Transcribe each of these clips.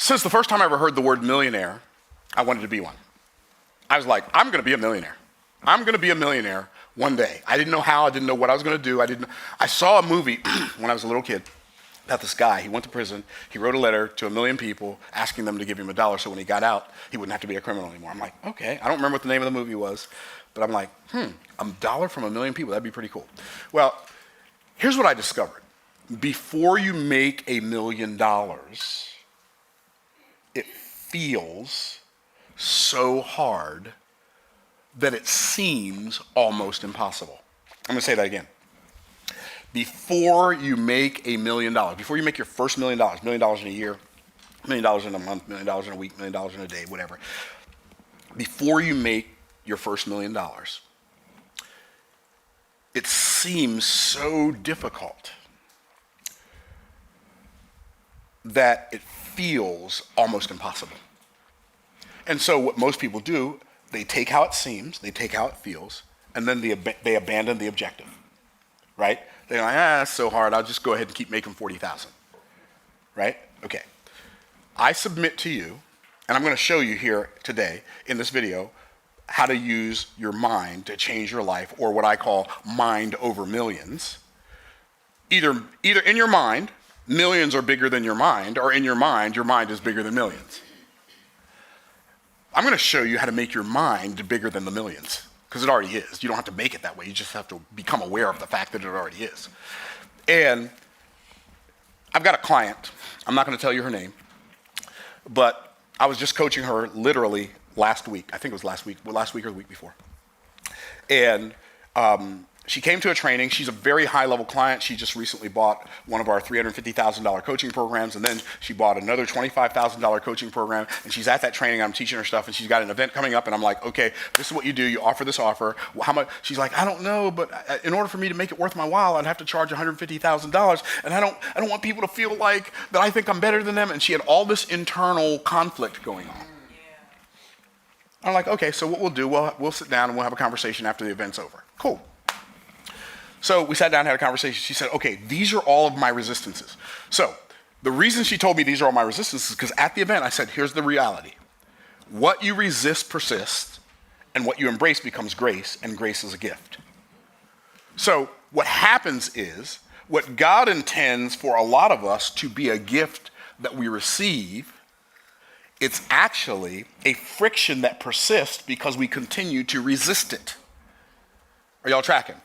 Since the first time I ever heard the word millionaire, I wanted to be one. I was like, I'm going to be a millionaire. I'm going to be a millionaire one day. I didn't know how. I didn't know what I was going to do. I saw a movie when I was a little kid about this guy. He went to prison. He wrote a letter to 1 million people asking them to give him $1 so when he got out, he wouldn't have to be a criminal anymore. I'm like, okay. I don't remember what the name of the movie was, but I'm like, $1 from 1 million people. That'd be pretty cool. Well, here's what I discovered. Before you make $1 million, it feels so hard that it seems almost impossible. I'm gonna say that again. Before you make $1 million, before you make your first $1 million, $1 million in a year, $1 million in a month, $1 million in a week, $1 million in a day, whatever. Before you make your first $1 million, it seems so difficult that it feels almost impossible. And so what most people do, they take how it seems, they take how it feels, and then they abandon the objective, right? They're like, it's so hard, I'll just go ahead and keep making 40,000, right? Okay. I submit to you, and I'm gonna show you here today in this video, how to use your mind to change your life, or what I call mind over millions. Either in your mind, millions are bigger than your mind, or in your mind is bigger than millions. I'm going to show you how to make your mind bigger than the millions, because it already is. You don't have to make it that way. You just have to become aware of the fact that it already is. And I've got a client. I'm not going to tell you her name, but I was just coaching her literally last week. I think it was last week or the week before. And she came to a training. She's a very high-level client. She just recently bought one of our $350,000 coaching programs, and then she bought another $25,000 coaching program, and she's at that training. I'm teaching her stuff, and she's got an event coming up, and I'm like, okay, this is what you do. You offer this offer. Well, how much? She's like, I don't know, but in order for me to make it worth my while, I'd have to charge $150,000, and I don't want people to feel like that I think I'm better than them, and she had all this internal conflict going on. I'm like, okay, so what we'll do, we'll sit down, and we'll have a conversation after the event's over. Cool. So we sat down and had a conversation. She said, okay, these are all of my resistances. So the reason she told me these are all my resistances is because at the event I said, here's the reality. What you resist persists, and what you embrace becomes grace, and grace is a gift. So what happens is, what God intends for a lot of us to be a gift that we receive, it's actually a friction that persists because we continue to resist it. Are y'all tracking?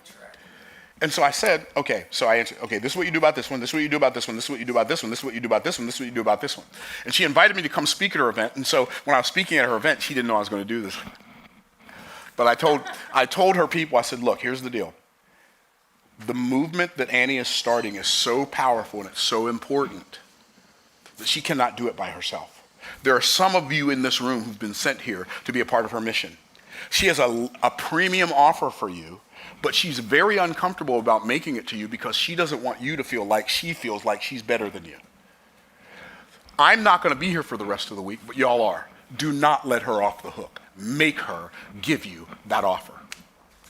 And so I said, okay, so I answered, okay, this is what you do about this one, this is what you do about this one, this is what you do about this one, this is what you do about this one, this is what you do about this one. And she invited me to come speak at her event, and so when I was speaking at her event, she didn't know I was going to do this. But I told her people, I said, look, here's the deal. The movement that Annie is starting is so powerful and it's so important that she cannot do it by herself. There are some of you in this room who've been sent here to be a part of her mission. She has a premium offer for you, but she's very uncomfortable about making it to you because she doesn't want you to feel like she feels like she's better than you. I'm not going to be here for the rest of the week, but y'all are. Do not let her off the hook. Make her give you that offer.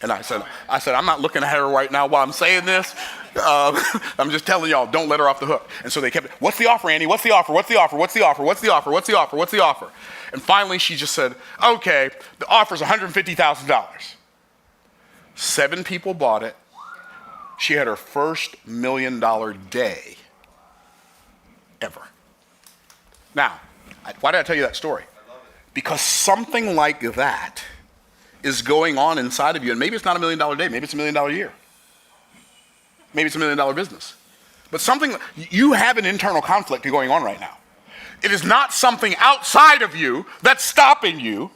And I said, I'm not looking at her right now while I'm saying this. I'm just telling y'all, don't let her off the hook. And so they kept, what's the offer, Annie? What's the offer? What's the offer? What's the offer? What's the offer? What's the offer? What's the offer? And finally, she just said, okay, the offer's $150,000. 7 people bought it. She had her first $1 million day ever. Now, why did I tell you that story? Because something like that is going on inside of you, and maybe it's not $1 million day, maybe it's $1 million a year. Maybe it's $1 million business. But you have an internal conflict going on right now. It is not something outside of you that's stopping you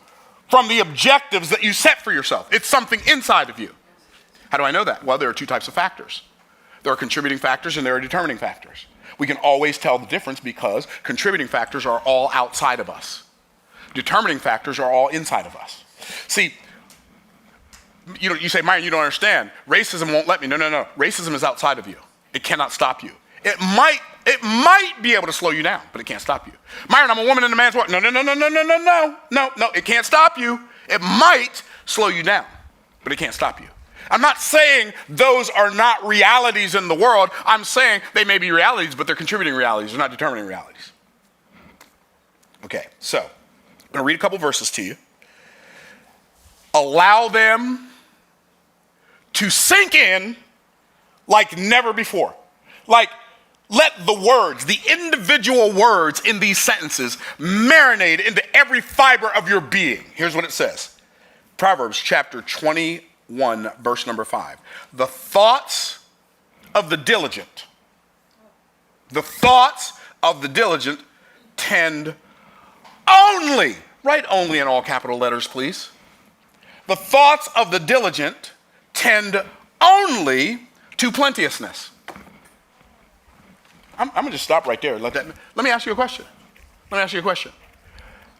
from the objectives that you set for yourself. It's something inside of you. How do I know that? Well, there are 2 types of factors. There are contributing factors and there are determining factors. We can always tell the difference because contributing factors are all outside of us. Determining factors are all inside of us. See, you say, Myron, you don't understand. Racism won't let me. No. Racism is outside of you. It cannot stop you. It might be able to slow you down, but it can't stop you. Myron, I'm a woman in a man's world. No. It can't stop you. It might slow you down, but it can't stop you. I'm not saying those are not realities in the world. I'm saying they may be realities, but they're contributing realities. They're not determining realities. Okay, so I'm going to read a couple verses to you. Allow them to sink in like never before. Like, let the words, the individual words in these sentences marinate into every fiber of your being. Here's what it says. Proverbs chapter 21, verse number 5. The thoughts of the diligent tend only, write only in all capital letters, please. The thoughts of the diligent tend only to plenteousness. I'm going to just stop right there. Let me ask you a question.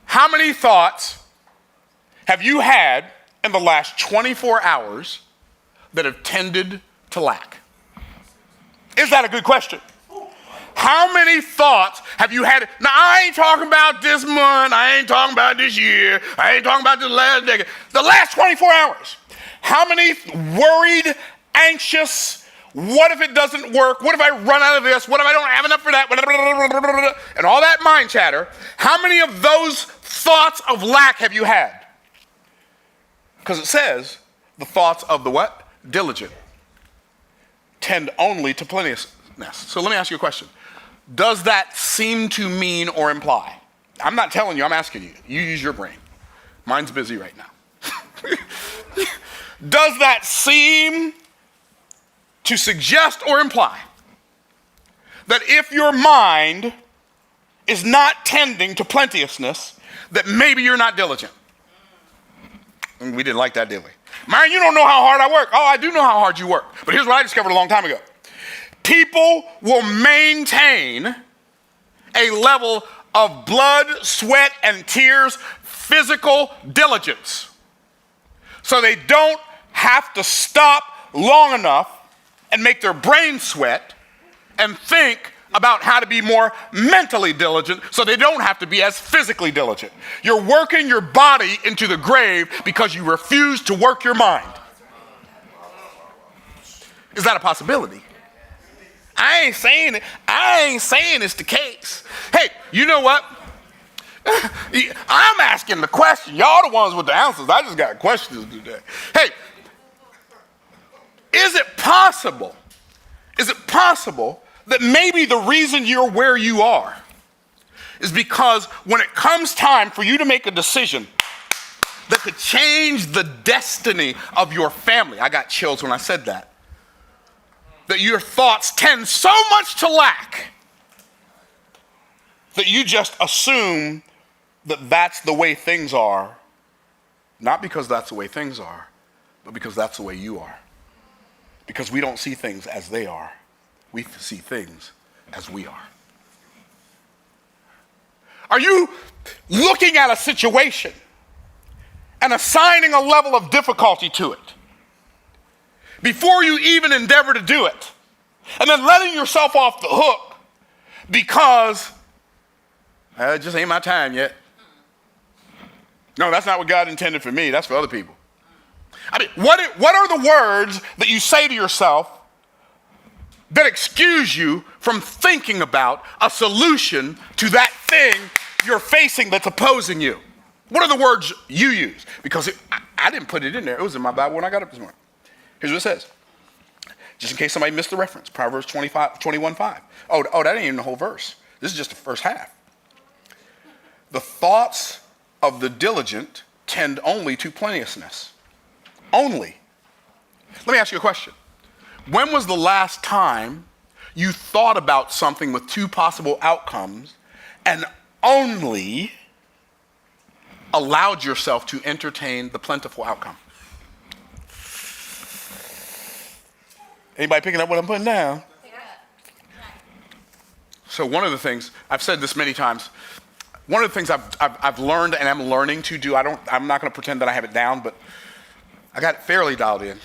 How many thoughts have you had in the last 24 hours that have tended to lack? Is that a good question? How many thoughts have you had? Now, I ain't talking about this month. I ain't talking about this year. I ain't talking about the last decade. The last 24 hours. How many worried, anxious, what if it doesn't work? What if I run out of this? What if I don't have enough for that? And all that mind chatter. How many of those thoughts of lack have you had? Because it says the thoughts of the what? Diligent tend only to plenteousness. So let me ask you a question. Does that seem to mean or imply? I'm not telling you, I'm asking you. You use your brain. Mine's busy right now. Does that seem to suggest or imply that if your mind is not tending to plenteousness, that maybe you're not diligent? And we didn't like that, did we? Myron, you don't know how hard I work. Oh, I do know how hard you work. But here's what I discovered a long time ago. People will maintain a level of blood, sweat, and tears, physical diligence. So they don't have to stop long enough and make their brain sweat and think about how to be more mentally diligent so they don't have to be as physically diligent. You're working your body into the grave because you refuse to work your mind. Is that a possibility? I ain't saying it's the case. Hey, you know what? I'm asking the question. Y'all the ones with the answers. I just got questions today. Hey, is it possible that maybe the reason you're where you are is because when it comes time for you to make a decision that could change the destiny of your family? I got chills when I said that. That your thoughts tend so much to lack that you just assume that that's the way things are, not because that's the way things are, but because that's the way you are. Because we don't see things as they are. We see things as we are. Are you looking at a situation and assigning a level of difficulty to it before you even endeavor to do it, and then letting yourself off the hook because it just ain't my time yet? No, that's not what God intended for me. That's for other people. I mean, what are the words that you say to yourself that excuse you from thinking about a solution to that thing you're facing that's opposing you? What are the words you use? Because I didn't put it in there. It was in my Bible when I got up this morning. Here's what it says. Just in case somebody missed the reference. Proverbs 21:5. Oh, that ain't even the whole verse. This is just the first half. The thoughts of the diligent tend only to plenteousness. Only. Let me ask you a question. When was the last time you thought about something with two possible outcomes and only allowed yourself to entertain the plentiful outcome? Anybody picking up what I'm putting down? So one of the things, I've said this many times, one of the things I've learned and I'm learning to do, I'm not going to pretend that I have it down, but I got it fairly dialed in.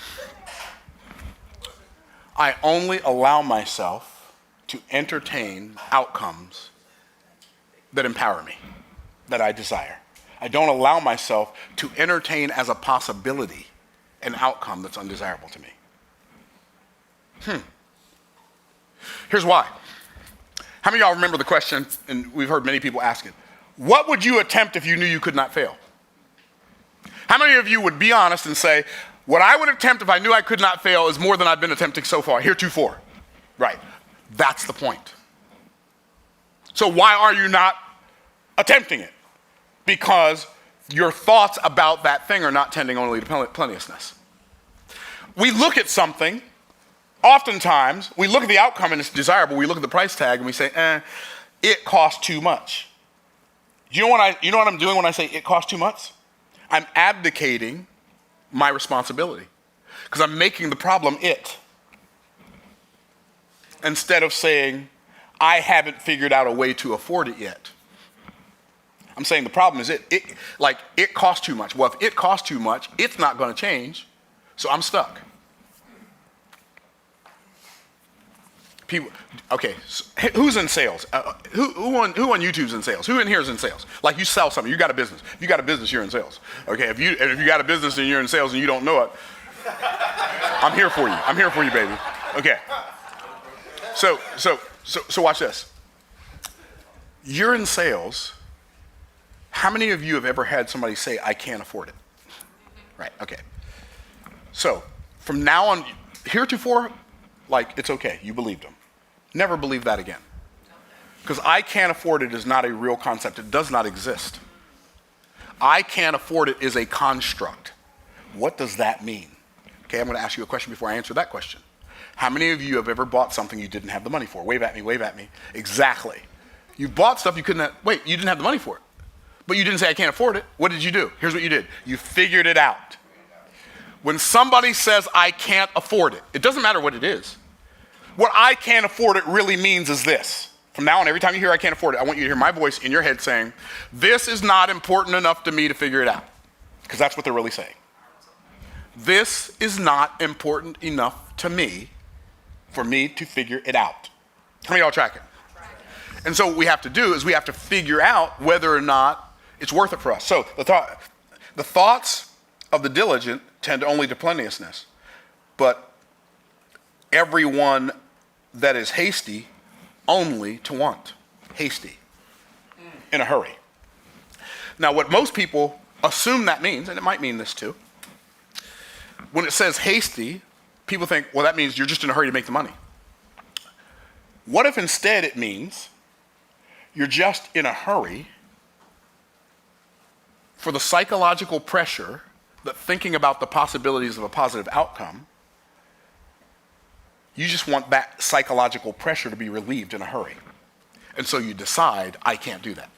I only allow myself to entertain outcomes that empower me, that I desire. I don't allow myself to entertain as a possibility an outcome that's undesirable to me. Here's why. How many of y'all remember the question, and we've heard many people ask it, What would you attempt if you knew you could not fail? How many of you would be honest and say, what I would attempt if I knew I could not fail is more than I've been attempting so far, heretofore? Right. That's the point. So why are you not attempting it? Because your thoughts about that thing are not tending only to plenteousness. We look at something, oftentimes, we look at the outcome and it's desirable, we look at the price tag and we say, it costs too much. You know what I'm doing when I say it costs too much? I'm abdicating my responsibility because I'm making the problem it. Instead of saying, I haven't figured out a way to afford it yet. I'm saying the problem is it costs too much. Well, if it costs too much, it's not going to change, so I'm stuck. People, okay, so who's in sales? Who on YouTube's in sales? Who in here is in sales? Like you sell something, you got a business. If you got a business, you're in sales. Okay, if you got a business and you're in sales and you don't know it, I'm here for you. I'm here for you, baby. Okay. So watch this. You're in sales. How many of you have ever had somebody say, I can't afford it? Right, okay. So from now on, heretofore, like it's okay, you believed them. Never believe that again. Because I can't afford it is not a real concept. It does not exist. I can't afford it is a construct. What does that mean? Okay, I'm going to ask you a question before I answer that question. How many of you have ever bought something you didn't have the money for? Wave at me, wave at me. Exactly. You bought stuff you couldn't have, wait, you didn't have the money for it. But you didn't say, I can't afford it. What did you do? Here's what you did. You figured it out. When somebody says, I can't afford it, it doesn't matter what it is. What I can't afford it really means is this. From now on, every time you hear I can't afford it, I want you to hear my voice in your head saying, this is not important enough to me to figure it out. Because that's what they're really saying. This is not important enough to me for me to figure it out. How many of y'all tracking? And so what we have to do is we have to figure out whether or not it's worth it for us. So the thoughts of the diligent tend only to plenteousness, but everyone that is hasty only to want. Hasty. In a hurry. Now what most people assume that means, and it might mean this too, when it says hasty, people think, well, that means you're just in a hurry to make the money. What if instead it means you're just in a hurry for the psychological pressure that thinking about the possibilities of a positive outcome, you just want that psychological pressure to be relieved in a hurry. And so you decide, I can't do that.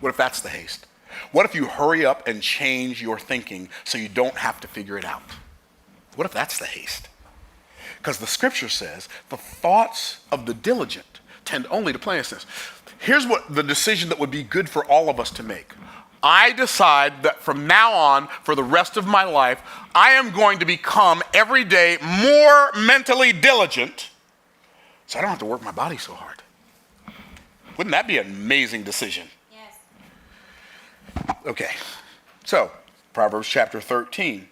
What if that's the haste? What if you hurry up and change your thinking so you don't have to figure it out? What if that's the haste? Because the scripture says the thoughts of the diligent tend only to plenteousness. Here's what the decision that would be good for all of us to make. I decide that from now on, for the rest of my life, I am going to become every day more mentally diligent so I don't have to work my body so hard. Wouldn't that be an amazing decision? Yes. Okay, so Proverbs chapter 13,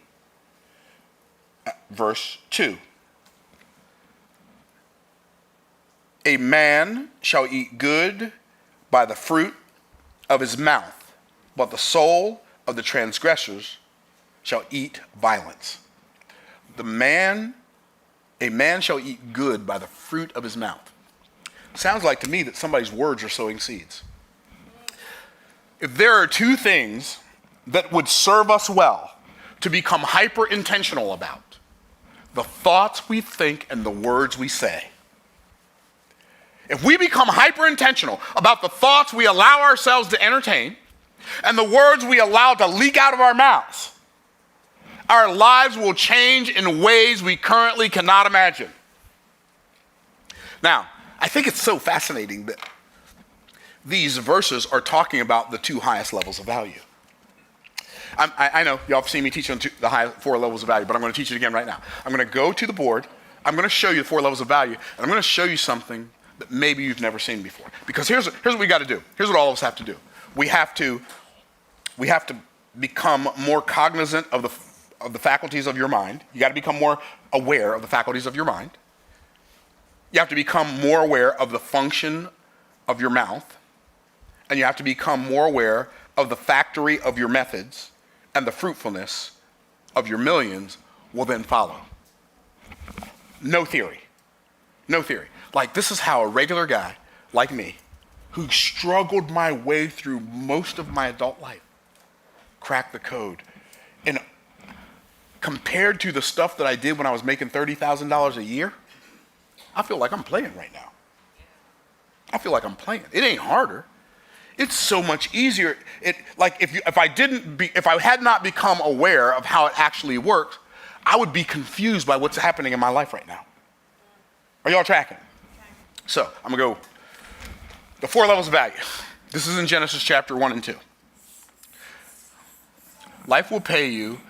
verse 2. A man shall eat good by the fruit of his mouth, but the soul of the transgressors shall eat violence. A man shall eat good by the fruit of his mouth. Sounds like to me that somebody's words are sowing seeds. If there are two things that would serve us well to become hyper intentional about, the thoughts we think and the words we say. If we become hyper intentional about the thoughts we allow ourselves to entertain and the words we allow to leak out of our mouths, our lives will change in ways we currently cannot imagine. Now, I think it's so fascinating that these verses are talking about the two highest levels of value. I know y'all have seen me teach on the 4 levels of value, but I'm going to teach it again right now. I'm going to go to the board. I'm going to show you the 4 levels of value, and I'm going to show you something that maybe you've never seen before. Because here's what we got to do. Here's what all of us have to do. We have to become more cognizant of the faculties of your mind. You got to become more aware of the faculties of your mind. You have to become more aware of the function of your mouth. and you have to become more aware of the factory of your methods, and the fruitfulness of your millions will then follow. No theory. No theory. Like, this is how a regular guy like me, who struggled my way through most of my adult life, cracked the code. And compared to the stuff that I did when I was making $30,000 a year, I feel like I'm playing right now. I feel like I'm playing. It ain't harder. It's so much easier. If I had not become aware of how it actually works, I would be confused by what's happening in my life right now. Are y'all tracking? So I'm gonna go the 4 levels of value. This is in Genesis chapter 1 and 2. Life will pay you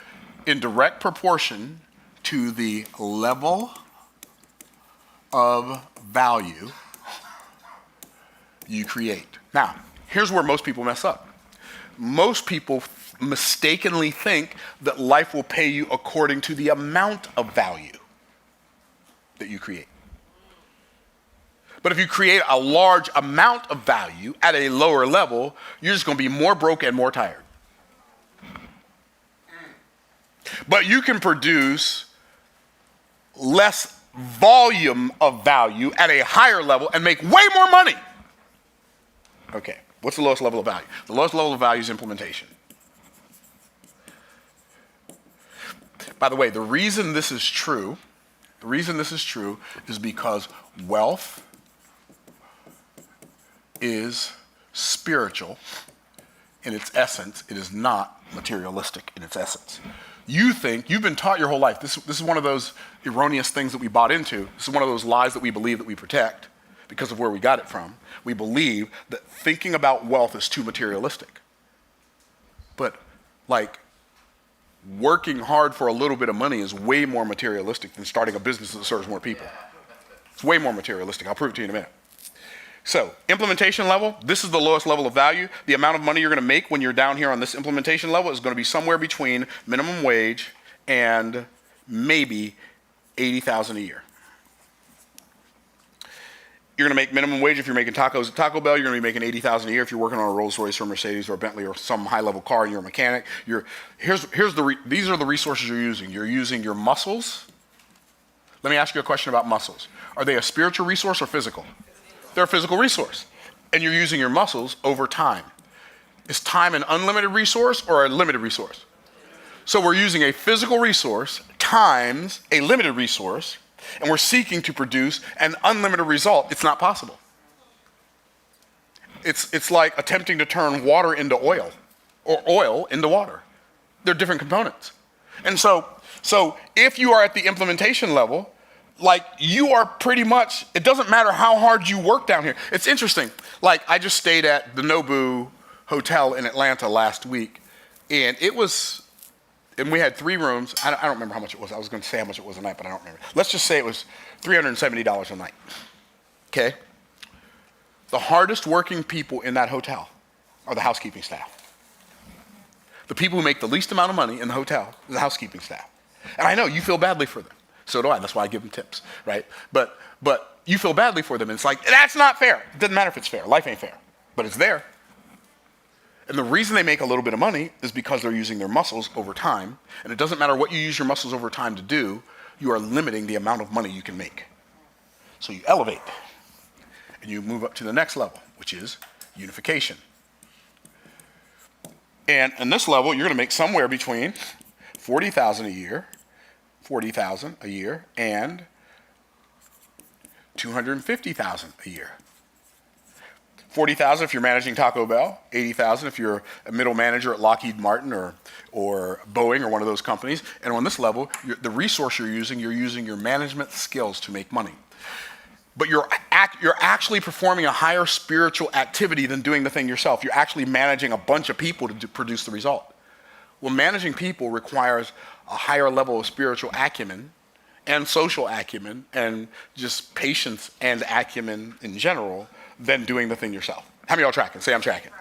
in direct proportion to the level of value you create. Now, here's where most people mess up. Most people mistakenly think that life will pay you according to the amount of value that you create. But if you create a large amount of value at a lower level, you're just going to be more broke and more tired. But you can produce less volume of value at a higher level and make way more money. Okay, what's the lowest level of value? The lowest level of value is implementation. By the way, the reason this is true is because wealth is spiritual in its essence. It is not materialistic in its essence. You think, you've been taught your whole life, this is one of those erroneous things that we bought into. This is one of those lies that we believe that we protect because of where we got it from. We believe that thinking about wealth is too materialistic. But like, working hard for a little bit of money is way more materialistic than starting a business that serves more people. It's way more materialistic. I'll prove it to you in a minute. So, implementation level, this is the lowest level of value. The amount of money you're going to make when you're down here on this implementation level is going to be somewhere between minimum wage and maybe $80,000 a year. You're going to make minimum wage if you're making tacos at Taco Bell. You're going to be making $80,000 a year if you're working on a Rolls Royce or a Mercedes or a Bentley or some high-level car and you're a mechanic. These are the resources you're using. You're using your muscles. Let me ask you a question about muscles. Are they a spiritual resource or physical? They're a physical resource. And you're using your muscles over time. Is time an unlimited resource or a limited resource? So we're using a physical resource times a limited resource, and we're seeking to produce an unlimited result. It's not possible. It's like attempting to turn water into oil or oil into water. They're different components. And so if you are at the implementation level, like, you are pretty much, it doesn't matter how hard you work down here. It's interesting. Like, I just stayed at the Nobu Hotel in Atlanta last week, and we had 3 rooms. I don't remember how much it was. I was going to say how much it was a night, but I don't remember. Let's just say it was $370 a night. Okay? The hardest working people in that hotel are the housekeeping staff. The people who make the least amount of money in the hotel is the housekeeping staff. And I know you feel badly for them. So do I. That's why I give them tips, right? But you feel badly for them. And it's like, that's not fair. It doesn't matter if it's fair. Life ain't fair. But it's there. And the reason they make a little bit of money is because they're using their muscles over time. And it doesn't matter what you use your muscles over time to do, you are limiting the amount of money you can make. So you elevate. And you move up to the next level, which is unification. And in this level, you're going to make somewhere between $40,000 a year, $40,000 a year, and $250,000 a year. $40,000 if you're managing Taco Bell, $80,000 if you're a middle manager at Lockheed Martin or Boeing or one of those companies. And on this level, the resource you're using your management skills to make money. But you're actually performing a higher spiritual activity than doing the thing yourself. You're actually managing a bunch of people to produce the result. Well, managing people requires a higher level of spiritual acumen and social acumen and just patience and acumen in general than doing the thing yourself. How many of y'all tracking? Say I'm tracking.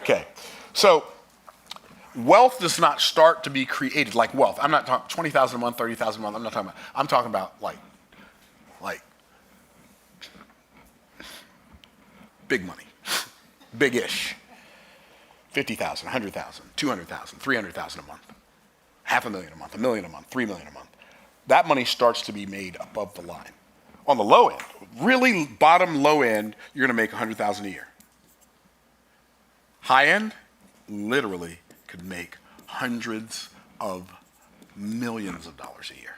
Okay. So wealth does not start to be created like wealth. I'm not talking $20,000 a month, $30,000 a month. I'm talking about like big money. big-ish. 50,000, 100,000, 200,000, 300,000 a month, $500,000 a month, $1 million a month, $3 million a month. That money starts to be made above the line. On the low end, really bottom low end, you're going to make 100,000 a year. High end, literally could make hundreds of millions of dollars a year.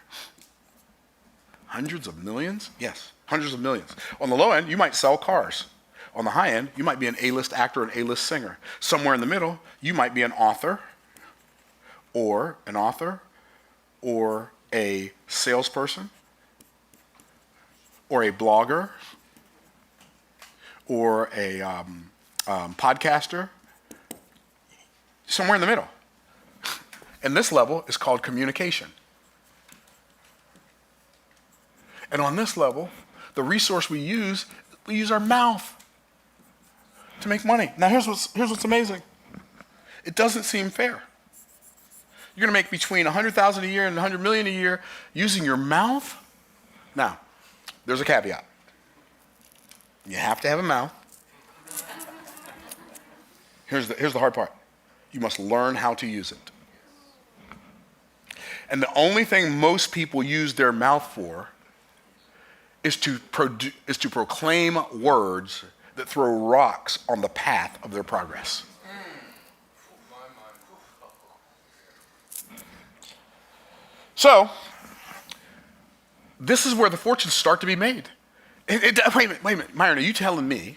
Hundreds of millions? Yes, hundreds of millions. On the low end, you might sell cars. On the high end, you might be an A-list actor, an A-list singer. Somewhere in the middle, you might be an author, or a salesperson, or a blogger, or a podcaster. Somewhere in the middle. And this level is called communication. And on this level, the resource we use our mouth to make money. Now here's what's amazing. It doesn't seem fair. You're gonna make between 100,000 a year and 100 million a year using your mouth. Now, there's a caveat. You have to have a mouth. Here's the hard part. You must learn how to use it. And the only thing most people use their mouth for is to proclaim words that throw rocks on the path of their progress. So, this is where the fortunes start to be made. Wait a minute, Myron, are you telling me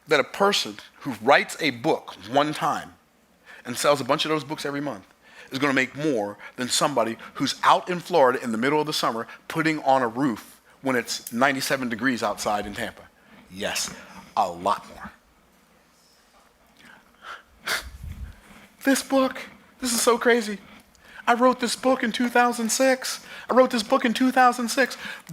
that a person who writes a book one time and sells a bunch of those books every month is going to make more than somebody who's out in Florida in the middle of the summer putting on a roof when it's 97 degrees outside in Tampa? Yes, a lot more. This is so crazy. I wrote this book in 2006.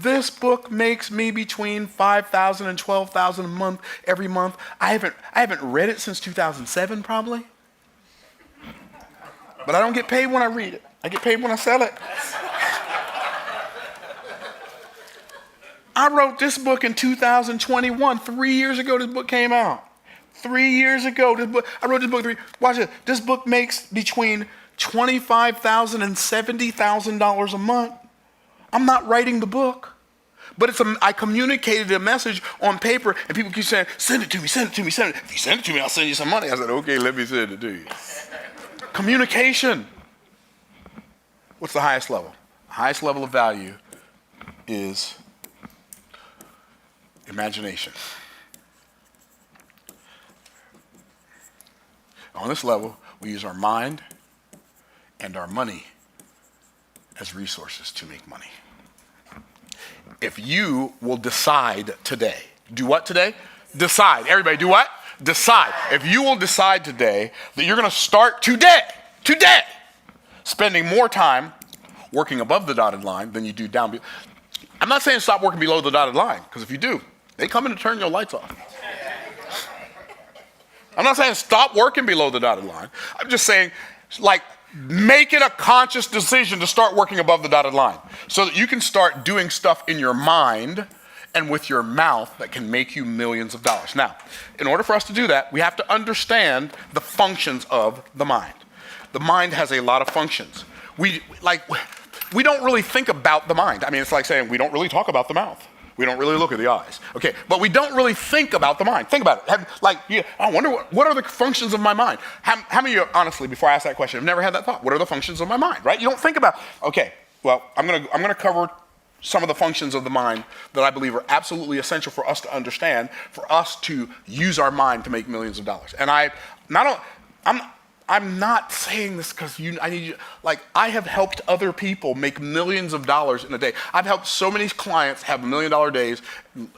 This book makes me between $5,000 and $12,000 a month every month. I haven't read it since 2007 probably. But I don't get paid when I read it. I get paid when I sell it. I wrote this book in 2021. 3 years ago this book came out. 3 years ago I wrote this book. Watch it. This book makes between $25,000 and $70,000 a month. I'm not writing the book, but I communicated a message on paper, and people keep saying, "Send it to me, send it to me, send it." If you send it to me, I'll send you some money. I said, "Okay, let me send it to you." Communication. What's the highest level? The highest level of value is imagination. On this level, we use our mind and our money as resources to make money. If you will decide today, do what today? Decide. Everybody do what? Decide. If you will decide today that you're going to start today, spending more time working above the dotted line than you do down. I'm not saying stop working below the dotted line, because if you do, they come in to turn your lights off. I'm not saying stop working below the dotted line. I'm just saying, make it a conscious decision to start working above the dotted line so that you can start doing stuff in your mind and with your mouth that can make you millions of dollars. Now, in order for us to do that, we have to understand the functions of the mind. The mind has a lot of functions. We don't really think about the mind. I mean, it's like saying we don't really talk about the mouth. We don't really look at the eyes. Okay, but we don't really think about the mind. Think about it. I wonder what are the functions of my mind? How many of you, honestly, before I ask that question, have never had that thought? What are the functions of my mind, right? You don't think about, okay, well, I'm gonna cover some of the functions of the mind that I believe are absolutely essential for us to understand, for us to use our mind to make millions of dollars. And I'm not saying this because I need you. I have helped other people make millions of dollars in a day. I've helped so many clients have $1 million days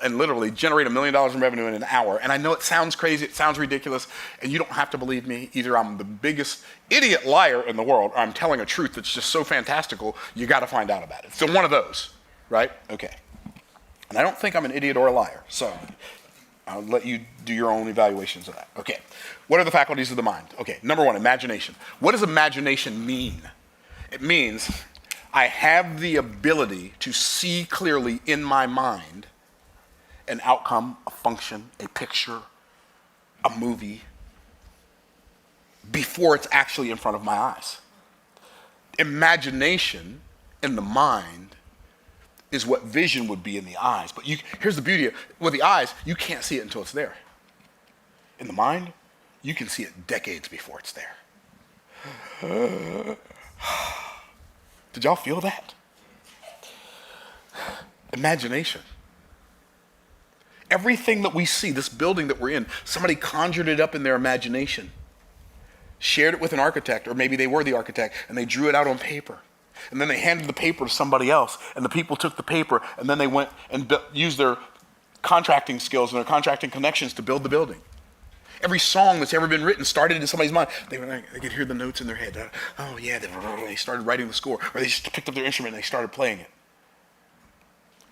and literally generate $1 million in revenue in an hour. And I know it sounds crazy, it sounds ridiculous, and you don't have to believe me. Either I'm the biggest idiot liar in the world, or I'm telling a truth that's just so fantastical, you got to find out about it. So one of those, right? Okay. And I don't think I'm an idiot or a liar, so I'll let you do your own evaluations of that. Okay. What are the faculties of the mind? Okay, number one, imagination. What does imagination mean? It means I have the ability to see clearly in my mind an outcome, a function, a picture, a movie, before it's actually in front of my eyes. Imagination in the mind is what vision would be in the eyes. But here's the beauty with the eyes, you can't see it until it's there. In the mind, you can see it decades before it's there. Did y'all feel that? Imagination. Everything that we see, this building that we're in, somebody conjured it up in their imagination, shared it with an architect, or maybe they were the architect, and they drew it out on paper. And then they handed the paper to somebody else, and the people took the paper, and then they went and used their contracting skills and their contracting connections to build the building. Every song that's ever been written started in somebody's mind. They could hear the notes in their head. Oh yeah, they started writing the score, or they just picked up their instrument and they started playing it.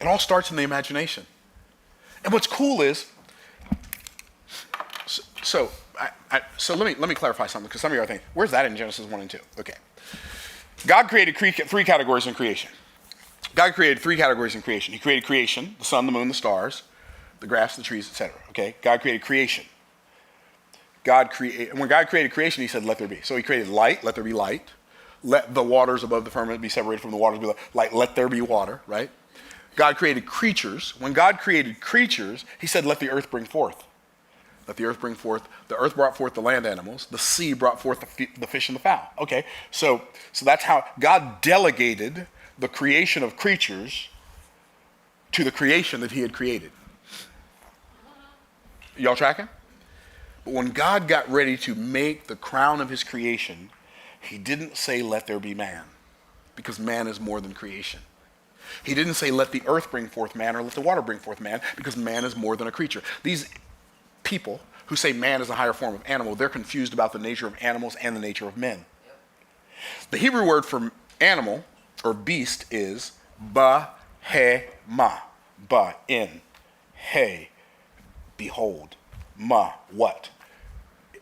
It all starts in the imagination. And what's cool is, so let me clarify something, because some of you are thinking, where's that in Genesis 1 and 2? Okay. God created three categories in creation. God created three categories in creation. He created creation, the sun, the moon, the stars, the grass, the trees, etc. Okay? God created creation. When God created creation, he said, let there be. So he created light, let there be light. Let the waters above the firmament be separated from the waters below. Like, let there be water, right? God created creatures. When God created creatures, he said, let the earth bring forth. Let the earth bring forth. The earth brought forth the land animals. The sea brought forth the fish and the fowl. Okay, so that's how God delegated the creation of creatures to the creation that he had created. Y'all tracking? But when God got ready to make the crown of his creation, he didn't say, let there be man, because man is more than creation. He didn't say, let the earth bring forth man, or let the water bring forth man, because man is more than a creature. These people who say man is a higher form of animal, they're confused about the nature of animals and the nature of men. The Hebrew word for animal or beast is ba-he-ma. Ba, in. He, behold. Ma, what?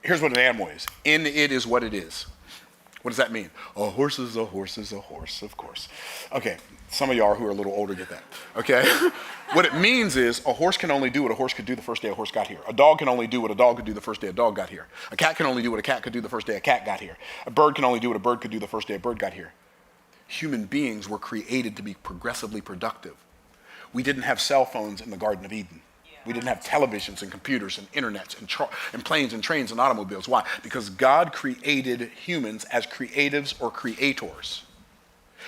Here's what an animal is. In it is what it is. What does that mean? A horse is a horse is a horse, of course. Okay, some of y'all who are a little older get that. Okay? What it means is a horse can only do what a horse could do the first day a horse got here. A dog can only do what a dog could do the first day a dog got here. A cat can only do what a cat could do the first day a cat got here. A bird can only do what a bird could do the first day a bird got here. Human beings were created to be progressively productive. We didn't have cell phones in the Garden of Eden. We didn't have televisions and computers and internets and planes and trains and automobiles. Why? Because God created humans as creatives or creators.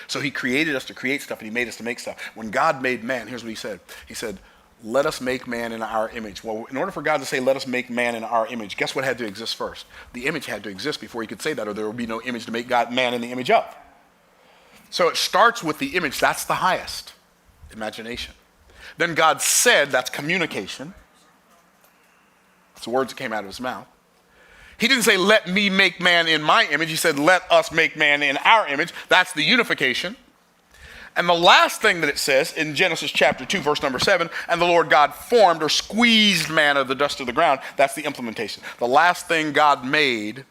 So he created us to create stuff, and he made us to make stuff. When God made man, here's what he said. He said, let us make man in our image. Well, in order for God to say, let us make man in our image, guess what had to exist first? The image had to exist before he could say that, or there would be no image to make God man in the image of. So it starts with the image. That's the highest. Imagination. Then God said, that's communication. That's the words that came out of his mouth. He didn't say, let me make man in my image. He said, let us make man in our image. That's the unification. And the last thing that it says in Genesis chapter 2, verse number 7, and the Lord God formed or squeezed man of the dust of the ground. That's the implementation. The last thing God made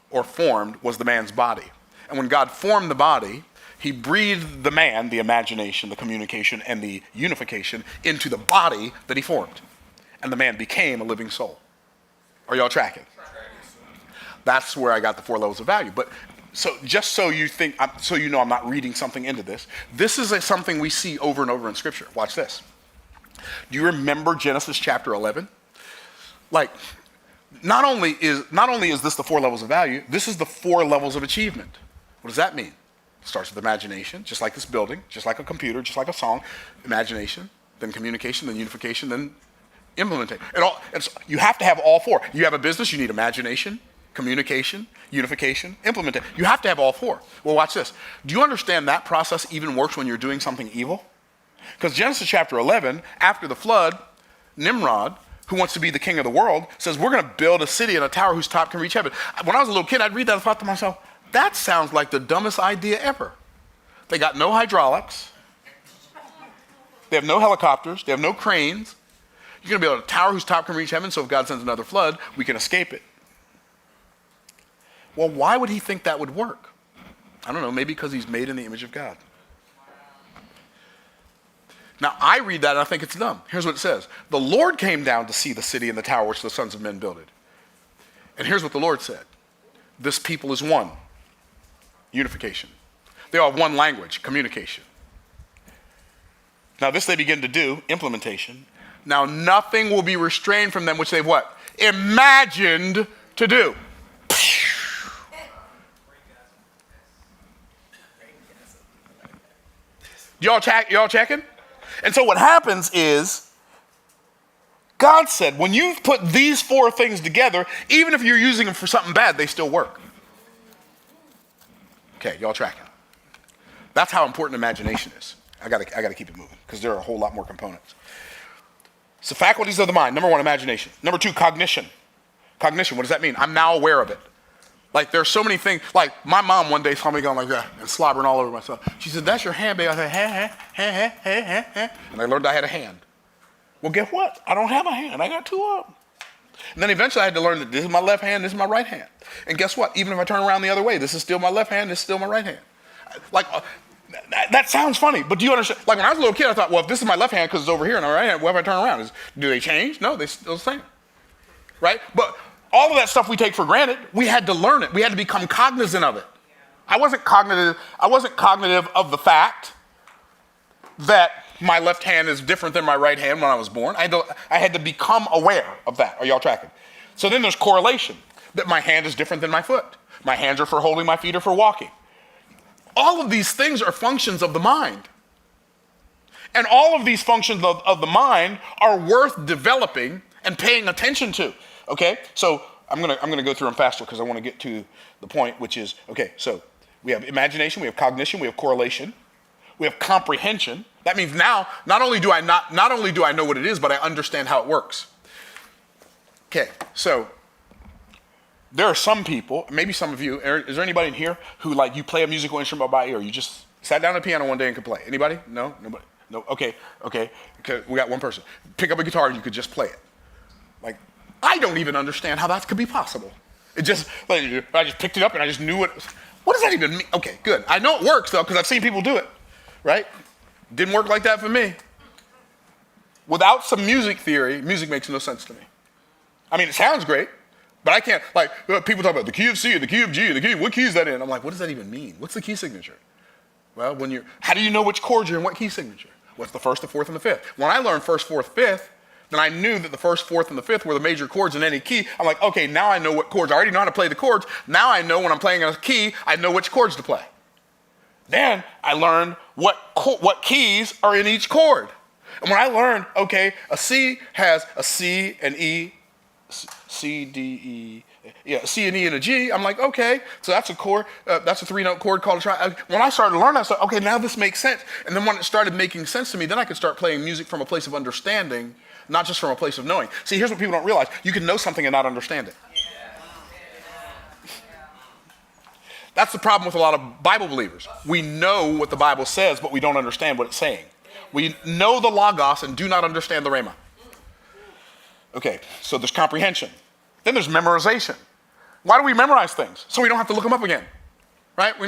or formed was the man's body. And when God formed the body, he breathed the man, the imagination, the communication, and the unification into the body that he formed. And the man became a living soul. Are y'all tracking? That's where I got the 4 levels of value. But so just so you think, so you know I'm not reading something into this, this is something we see over and over in Scripture. Watch this. Do you remember Genesis chapter 11? Like, not only is this the 4 levels of value, this is the 4 levels of achievement. What does that mean? It starts with imagination, just like this building, just like a computer, just like a song. Imagination, then communication, then unification, then implementation. You have to have all 4. You have a business, you need imagination, communication, unification, implementation. You have to have all 4. Well, watch this. Do you understand that process even works when you're doing something evil? Because Genesis chapter 11, after the flood, Nimrod, who wants to be the king of the world, says, we're going to build a city and a tower whose top can reach heaven. When I was a little kid, I'd read that and thought to myself, that sounds like the dumbest idea ever. They got no hydraulics. They have no helicopters. They have no cranes. You're going to build a tower whose top can reach heaven, so if God sends another flood, we can escape it. Well, why would he think that would work? I don't know, maybe because he's made in the image of God. Now, I read that and I think it's dumb. Here's what it says. The Lord came down to see the city and the tower which the sons of men builded. And here's what the Lord said. This people is one. Unification. They all have one language, communication. Now, this they begin to do, implementation. Now, nothing will be restrained from them which they've what? Imagined to do. Y'all checking? And so what happens is, God said, when you put these four things together, even if you're using them for something bad, they still work. Okay, y'all tracking? That's how important imagination is. I gotta keep it moving because there are a whole lot more components. So faculties of the mind. Number one, imagination. Number two, cognition. Cognition, what does that mean? I'm now aware of it. Like there's so many things, like my mom one day saw me going like that and slobbering all over myself. She said, that's your hand, baby. I said, ha. And I learned I had a hand. Well, guess what? I don't have a hand. I got two of them. And then eventually I had to learn that this is my left hand, this is my right hand. And guess what? Even if I turn around the other way, this is still my left hand, this is still my right hand. Like, that sounds funny, but do you understand? Like when I was a little kid, I thought, well, if this is my left hand because it's over here and my right hand, what if I turn around? Do they change? No, they're still the same. Right? But all of that stuff we take for granted, we had to learn it. We had to become cognizant of it. I wasn't cognitive of the fact that my left hand is different than my right hand when I was born. I had to become aware of that. Are y'all tracking? So then there's correlation, that my hand is different than my foot. My hands are for holding, my feet are for walking. All of these things are functions of the mind. And all of these functions of the mind are worth developing and paying attention to. Okay, so I'm gonna go through them faster because I want to get to the point, which is, okay, so we have imagination, we have cognition, we have correlation, we have comprehension. That means now, not only do I know what it is, but I understand how it works. Okay, so there are some people, maybe some of you, is there anybody in here who like you play a musical instrument by ear? You just sat down at a piano one day and could play. Anybody? No? Nobody? No? Okay. We got one person. Pick up a guitar and you could just play it. Like, I don't even understand how that could be possible. I just picked it up and I just knew it. What does that even mean? Okay, good. I know it works though because I've seen people do it, right? Didn't work like that for me. Without some music theory, music makes no sense to me. I mean, it sounds great, but I can't, like, people talk about the key of C, the key of G, the key, what key is that in? I'm like, what does that even mean? What's the key signature? Well, how do you know which chord you're in, what key signature? What's the first, the fourth, and the fifth? When I learned first, fourth, fifth, then I knew that the first, fourth, and the fifth were the major chords in any key. I'm like, okay, now I know what chords. I already know how to play the chords. Now I know when I'm playing a key, I know which chords to play. Then I learned what keys are in each chord. And when I learned, okay, a C has a C, an E, C, D, E, C and E and a G, I'm like, okay, so that's a chord, that's a three-note chord called a triad. When I started to learn that, I said, okay, now this makes sense. And then when it started making sense to me, then I could start playing music from a place of understanding, not just from a place of knowing. See, here's what people don't realize. You can know something and not understand it. That's the problem with a lot of Bible believers. We know what the Bible says, but we don't understand what it's saying. We know the Logos and do not understand the Rhema. Okay, so there's comprehension. Then there's memorization. Why do we memorize things? So we don't have to look them up again, right? We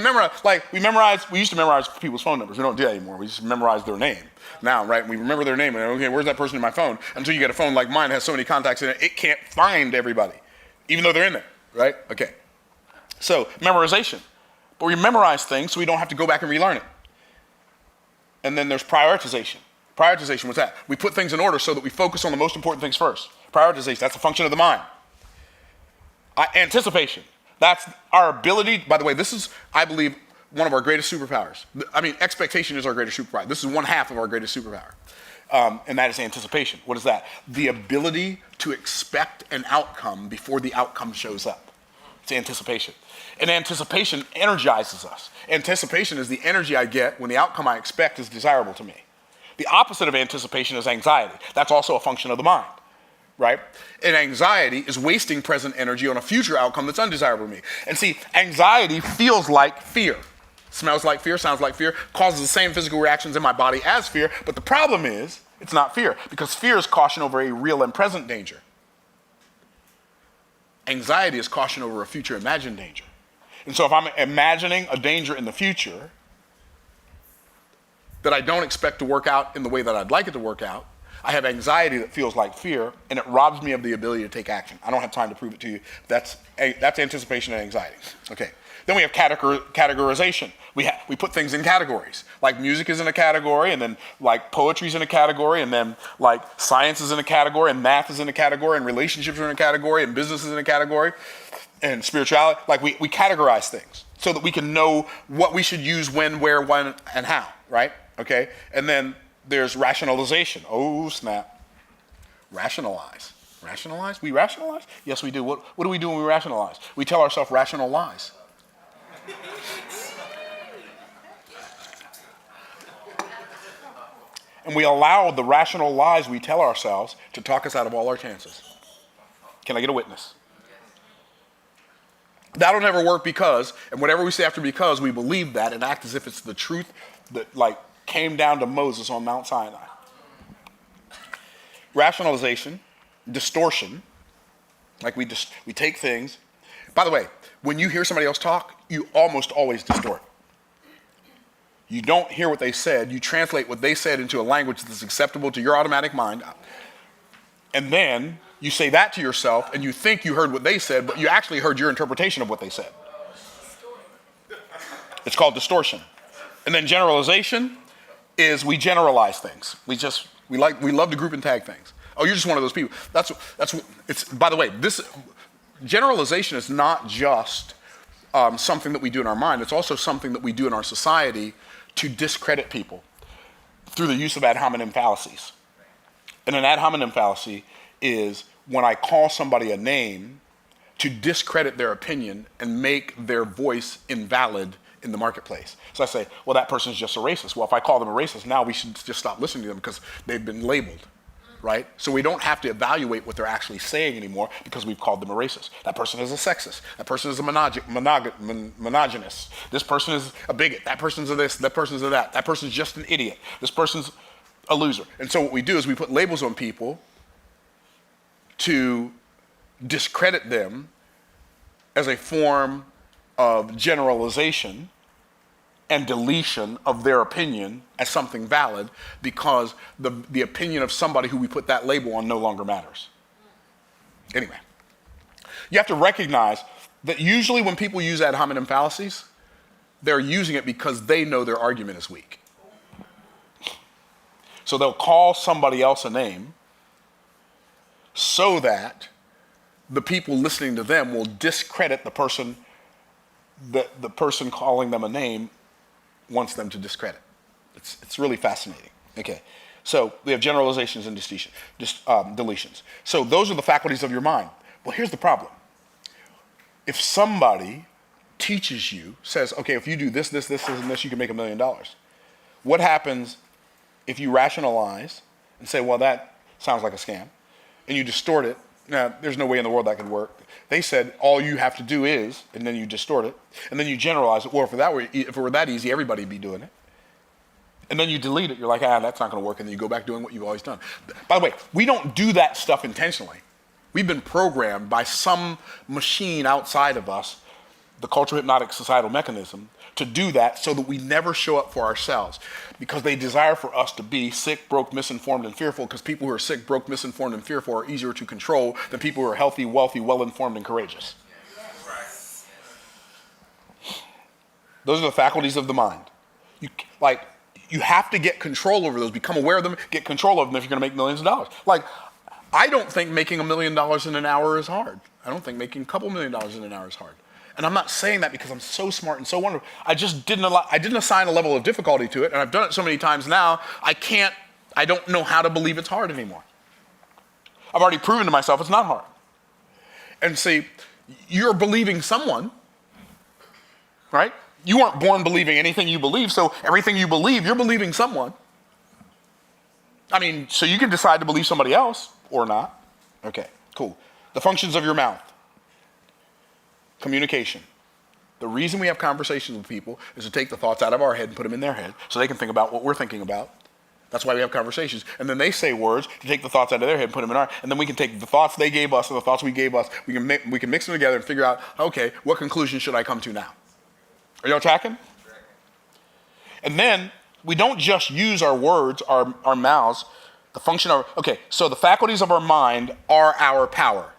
used to memorize people's phone numbers. We don't do that anymore. We just memorize their name now, right? We remember their name, and okay, where's that person in my phone? Until you get a phone like mine that has so many contacts in it, it can't find everybody, even though they're in there, right? Okay, so memorization. But we memorize things so we don't have to go back and relearn it. And then there's prioritization. Prioritization, what's that? We put things in order so that we focus on the most important things first. Prioritization, that's a function of the mind. Anticipation, that's our ability, by the way, this is, I believe, one of our greatest superpowers. I mean, expectation is our greatest superpower. This is one half of our greatest superpower. And that is anticipation. What is that? The ability to expect an outcome before the outcome shows up. It's anticipation. And anticipation energizes us. Anticipation is the energy I get when the outcome I expect is desirable to me. The opposite of anticipation is anxiety. That's also a function of the mind, right? And anxiety is wasting present energy on a future outcome that's undesirable to me. And see, anxiety feels like fear. Smells like fear, sounds like fear, causes the same physical reactions in my body as fear, but the problem is, it's not fear, because fear is caution over a real and present danger. Anxiety is caution over a future imagined danger. And so if I'm imagining a danger in the future, that I don't expect to work out in the way that I'd like it to work out. I have anxiety that feels like fear, and it robs me of the ability to take action. I don't have time to prove it to you. That's anticipation and anxiety. Okay. Then we have categorization. We put things in categories. Like music is in a category, and then like poetry is in a category, and then like science is in a category, and math is in a category, and relationships are in a category, and business is in a category, and spirituality. Like we categorize things so that we can know what we should use when, where, when, and how, right? Okay? And then there's rationalization. Oh, snap. Rationalize. Rationalize? We rationalize? Yes, we do. What do we do when we rationalize? We tell ourselves rational lies. And we allow the rational lies we tell ourselves to talk us out of all our chances. Can I get a witness? That'll never work because, and whatever we say after because, we believe that and act as if it's the truth that like came down to Moses on Mount Sinai. Rationalization, distortion, like we take things. By the way, when you hear somebody else talk, you almost always distort. You don't hear what they said. You translate what they said into a language that's acceptable to your automatic mind. And then you say that to yourself, and you think you heard what they said, but you actually heard your interpretation of what they said. It's called distortion. And then generalization is we generalize things. We love to group and tag things. Oh, you're just one of those people. It's. By the way, this generalization is not just something that we do in our mind. It's also something that we do in our society to discredit people through the use of ad hominem fallacies. And an ad hominem fallacy is when I call somebody a name to discredit their opinion and make their voice invalid in the marketplace. So I say, well, that person's just a racist. Well, if I call them a racist, now we should just stop listening to them because they've been labeled, right? So we don't have to evaluate what they're actually saying anymore because we've called them a racist. That person is a sexist. That person is a monogynist. This person is a bigot. That person's a this. That person's a that. That person's just an idiot. This person's a loser. And so what we do is we put labels on people to discredit them as a form of generalization and deletion of their opinion as something valid because the opinion of somebody who we put that label on no longer matters. Anyway, you have to recognize that usually when people use ad hominem fallacies, they're using it because they know their argument is weak. So they'll call somebody else a name so that the people listening to them will discredit the person that the person calling them a name wants them to discredit. It's really fascinating. Okay, so we have generalizations and deletions. So those are the faculties of your mind. Well, here's the problem. If somebody teaches you, says, okay, if you do this, and this, you can make $1 million. What happens if you rationalize and say, well, that sounds like a scam, and you distort it? Now, there's no way in the world that could work. They said all you have to do is, and then you distort it, and then you generalize it. Well, if it were that easy, everybody'd be doing it. And then you delete it. You're like, that's not going to work, and then you go back doing what you've always done. By the way, we don't do that stuff intentionally. We've been programmed by some machine outside of us, the cultural hypnotic societal mechanism, to do that so that we never show up for ourselves because they desire for us to be sick, broke, misinformed, and fearful because people who are sick, broke, misinformed, and fearful are easier to control than people who are healthy, wealthy, well-informed, and courageous. Those are the faculties of the mind. You have to get control over those, become aware of them, get control of them if you're going to make millions of dollars. Like, I don't think making $1 million in an hour is hard. I don't think making a couple $1 million in an hour is hard. And I'm not saying that because I'm so smart and so wonderful. I just didn't assign a level of difficulty to it, and I've done it so many times now, I don't know how to believe it's hard anymore. I've already proven to myself it's not hard. And see, you're believing someone, right? You weren't born believing anything you believe, so everything you believe, you're believing someone. I mean, so you can decide to believe somebody else or not. Okay, cool. The functions of your mouth. Communication. The reason we have conversations with people is to take the thoughts out of our head and put them in their head so they can think about what we're thinking about. That's why we have conversations. And then they say words to take the thoughts out of their head and put them in our, and then we can take the thoughts they gave us and the thoughts we gave us, we can mix them together and figure out, okay, what conclusion should I come to now? Are y'all tracking? And then We don't just use our words, our mouths, the function of, okay, so the faculties of our mind are our power.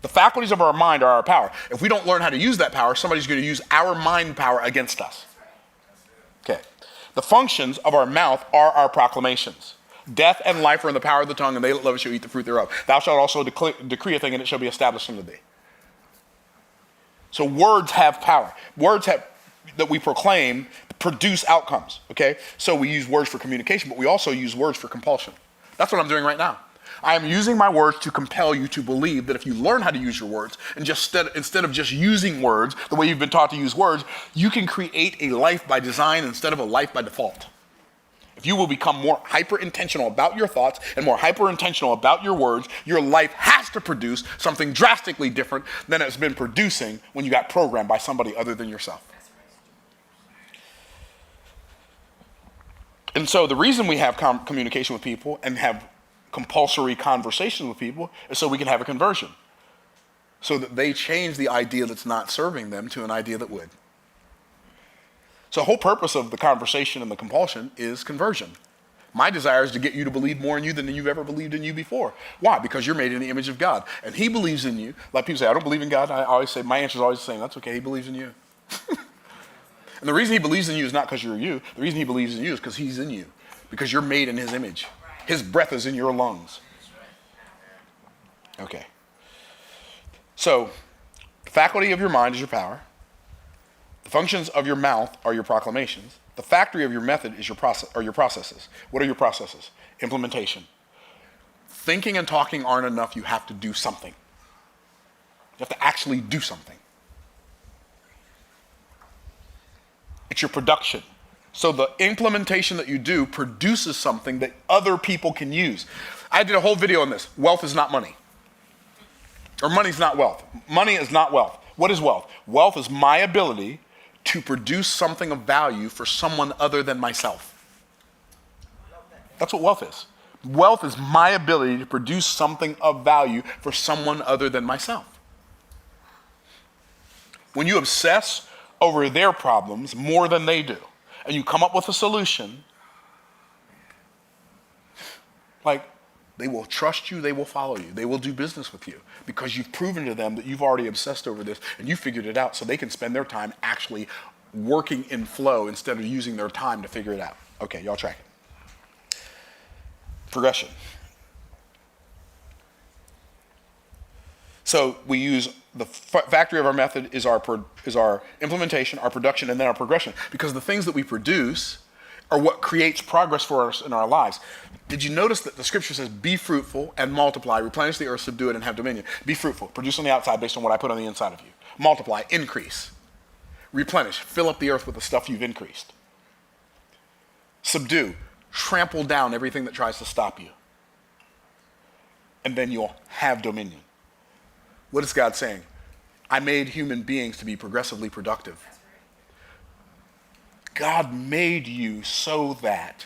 The faculties of our mind are our power. If we don't learn how to use that power, somebody's going to use our mind power against us. Okay. The functions of our mouth are our proclamations. Death and life are in the power of the tongue, and they that love it shall eat the fruit thereof. Thou shalt also decree a thing, and it shall be established unto thee. So words have power. Words that we proclaim produce outcomes, okay? So we use words for communication, but we also use words for compulsion. That's what I'm doing right now. I am using my words to compel you to believe that if you learn how to use your words, and just instead of just using words the way you've been taught to use words, you can create a life by design instead of a life by default. If you will become more hyper-intentional about your thoughts and more hyper-intentional about your words, your life has to produce something drastically different than it's been producing when you got programmed by somebody other than yourself. And so the reason we have communication with people and have compulsory conversations with people is so we can have a conversion. So that they change the idea that's not serving them to an idea that would. So the whole purpose of the conversation and the compulsion is conversion. My desire is to get you to believe more in you than you've ever believed in you before. Why? Because you're made in the image of God. And he believes in you. Like people say, I don't believe in God. I always say, my answer is always the same. That's okay, he believes in you. And the reason he believes in you is not because you're you. The reason he believes in you is because he's in you. Because you're made in his image. His breath is in your lungs. Okay. So, the faculty of your mind is your power. The functions of your mouth are your proclamations. The factory of your method is your processes. What are your processes? Implementation. Thinking and talking aren't enough. You have to do something. You have to actually do something. It's your production. So the implementation that you do produces something that other people can use. I did a whole video on this. Wealth is not money. Or money's not wealth. Money is not wealth. What is wealth? Wealth is my ability to produce something of value for someone other than myself. That's what wealth is. Wealth is my ability to produce something of value for someone other than myself. When you obsess over their problems more than they do, and you come up with a solution, like, they will trust you, they will follow you, they will do business with you because you've proven to them that you've already obsessed over this and you figured it out, so they can spend their time actually working in flow instead of using their time to figure it out. Okay, y'all tracking. Progression. So we use the factory of our method is our implementation, our production, and then our progression. Because the things that we produce are what creates progress for us in our lives. Did you notice that the scripture says, be fruitful and multiply, replenish the earth, subdue it, and have dominion? Be fruitful, produce on the outside based on what I put on the inside of you. Multiply, increase. Replenish, fill up the earth with the stuff you've increased. Subdue, trample down everything that tries to stop you. And then you'll have dominion. What is God saying? I made human beings to be progressively productive. God made you so that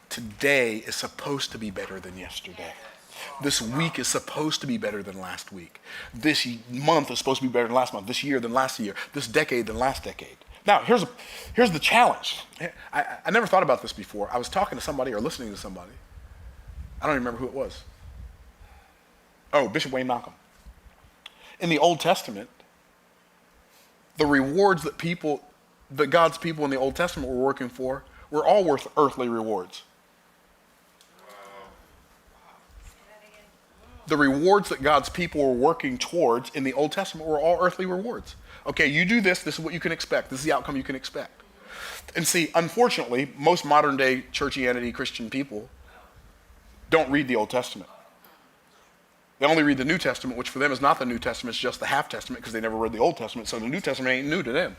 today is supposed to be better than yesterday. This week is supposed to be better than last week. This month is supposed to be better than last month. This year than last year. This decade than last decade. Now, here's the challenge. I never thought about this before. I was talking to somebody or listening to somebody. I don't even remember who it was. Oh, Bishop Wayne Malcolm. In the Old Testament, the rewards that God's people in the Old Testament were working for were all worth earthly rewards. The rewards that God's people were working towards in the Old Testament were all earthly rewards. Okay, you do this is what you can expect. This is the outcome you can expect. And see, unfortunately, most modern day churchianity Christian people don't read the Old Testament. They only read the New Testament, which for them is not the New Testament, it's just the half Testament because they never read the Old Testament, so the New Testament ain't new to them.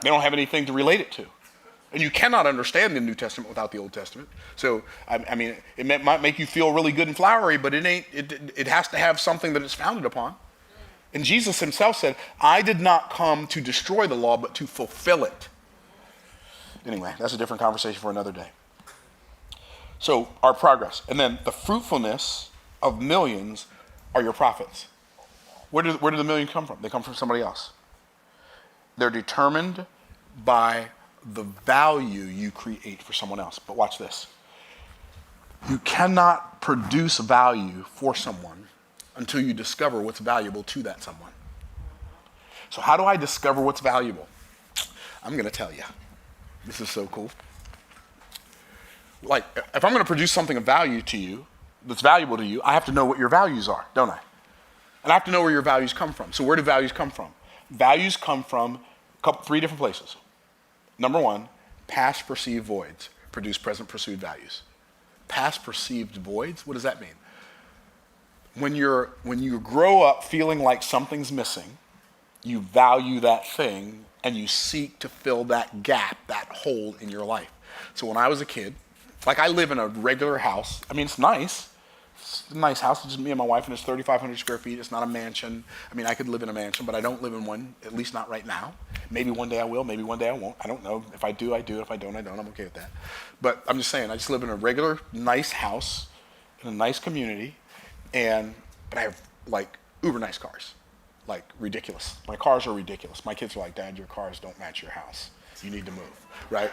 They don't have anything to relate it to. And you cannot understand the New Testament without the Old Testament. So, I mean, it might make you feel really good and flowery, but it has to have something that it's founded upon. And Jesus himself said, I did not come to destroy the law, but to fulfill it. Anyway, that's a different conversation for another day. So, our progress. And then the fruitfulness of millions are your profits. Where do the millions come from? They come from somebody else. They're determined by the value you create for someone else. But watch this. You cannot produce value for someone until you discover what's valuable to that someone. So how do I discover what's valuable? I'm going to tell you. This is so cool. Like, if I'm going to produce something of value to you, that's valuable to you, I have to know what your values are, don't I? And I have to know where your values come from. So where do values come from? Values come from three different places. Number one, past perceived voids produce present pursued values. Past perceived voids, what does that mean? When you grow up feeling like something's missing, you value that thing and you seek to fill that gap, that hole in your life. So when I was a kid, like I live in a regular house. I mean, it's nice. It's a nice house. It's just me and my wife, and it's 3,500 square feet. It's not a mansion. I mean, I could live in a mansion, but I don't live in one, at least not right now. Maybe one day I will. Maybe one day I won't. I don't know. If I do, I do. If I don't, I don't. I'm okay with that. But I'm just saying, I just live in a regular, nice house in a nice community, but I have like uber nice cars, like ridiculous. My cars are ridiculous. My kids are like, Dad, your cars don't match your house. You need to move, right?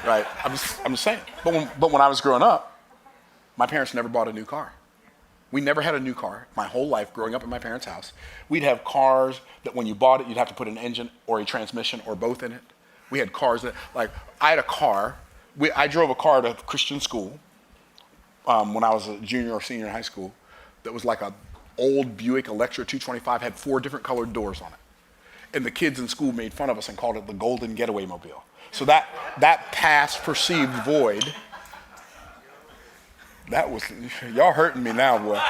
Right. I'm just saying. But when I was growing up, my parents never bought a new car. We never had a new car my whole life growing up in my parents' house. We'd have cars that when you bought it, you'd have to put an engine or a transmission or both in it. We had cars that, like, I had a car. I drove a car to Christian school when I was a junior or senior in high school that was like a old Buick Electra 225, had 4 different colored doors on it. And the kids in school made fun of us and called it the Golden Getaway Mobile. So that past perceived void, that was, y'all hurting me now, boy.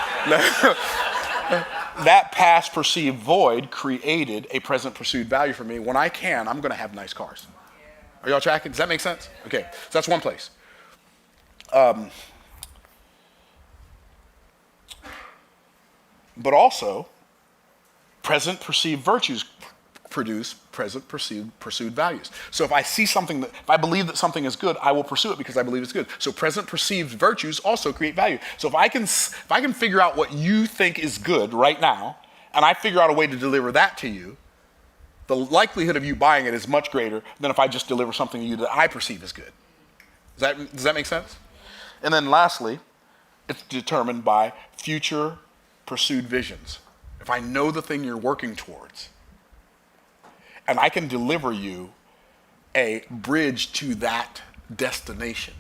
That past perceived void created a present pursued value for me. When I'm going to have nice cars. Are y'all tracking? Does that make sense? Okay, so that's one place. But also, present perceived virtues produce present pursued values. So if I see something if I believe that something is good, I will pursue it because I believe it's good. So present perceived virtues also create value. So if I can figure out what you think is good right now, and I figure out a way to deliver that to you, the likelihood of you buying it is much greater than if I just deliver something to you that I perceive as good. Does that make sense? And then lastly, it's determined by future pursued visions. If I know the thing you're working towards, and I can deliver you a bridge to that destination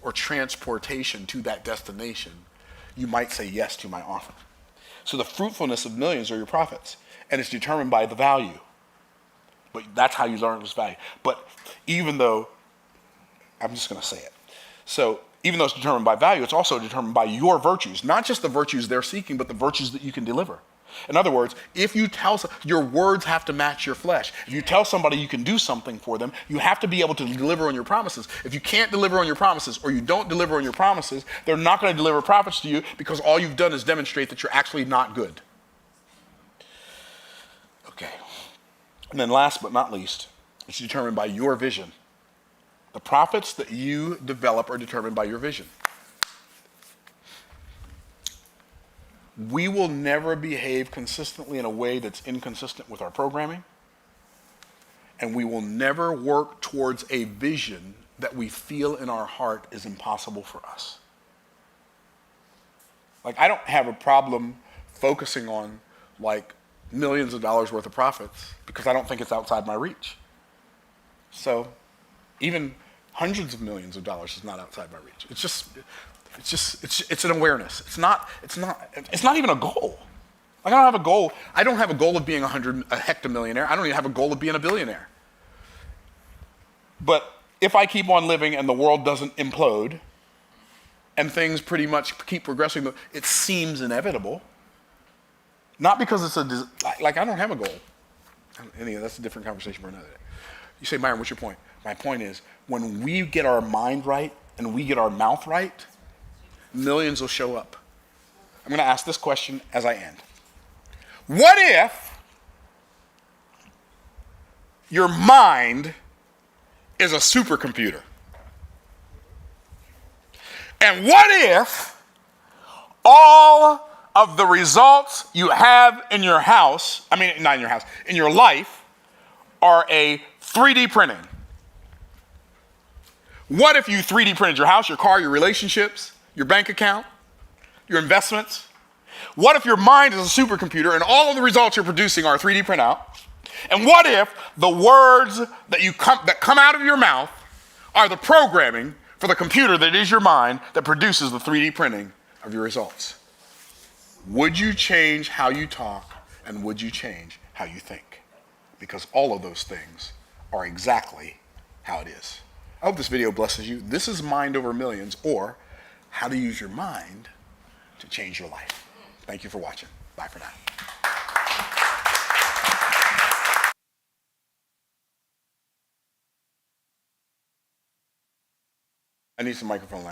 or transportation to that destination, you might say yes to my offer. So the fruitfulness of millions are your profits, and it's determined by the value. But that's how you learn this value. But even though, I'm just going to say it. So even though it's determined by value, it's also determined by your virtues, not just the virtues they're seeking, but the virtues that you can deliver. In other words, if you your words have to match your flesh. If you tell somebody you can do something for them, you have to be able to deliver on your promises. If you can't deliver on your promises, or you don't deliver on your promises, they're not going to deliver profits to you because all you've done is demonstrate that you're actually not good. Okay. And then last but not least, it's determined by your vision. The profits that you develop are determined by your vision. We will never behave consistently in a way that's inconsistent with our programming. And we will never work towards a vision that we feel in our heart is impossible for us. Like, I don't have a problem focusing on like millions of dollars worth of profits because I don't think it's outside my reach. So even hundreds of millions of dollars is not outside my reach. It's an awareness. It's not even a goal. Like, I don't have a goal. I don't have a goal of being a hectomillionaire. I don't even have a goal of being a billionaire. But if I keep on living and the world doesn't implode and things pretty much keep progressing, it seems inevitable. Not because it's I don't have a goal. Anyway, that's a different conversation for another day. You say, Myron, what's your point? My point is, when we get our mind right and we get our mouth right, millions will show up. I'm going to ask this question as I end. What if your mind is a supercomputer? And what if all of the results you have in your house, not in your house, in your life, are a 3D printing. What if you 3D printed your house, your car, your relationships, your bank account, your investments? What if your mind is a supercomputer and all of the results you're producing are 3D printout? And what if the words that come out of your mouth are the programming for the computer that is your mind that produces the 3D printing of your results? Would you change how you talk, and would you change how you think? Because all of those things are exactly how it is. I hope this video blesses you. This is Mind Over Millions, or how to use your mind to change your life. Thank you for watching. Bye for now. I need some microphone.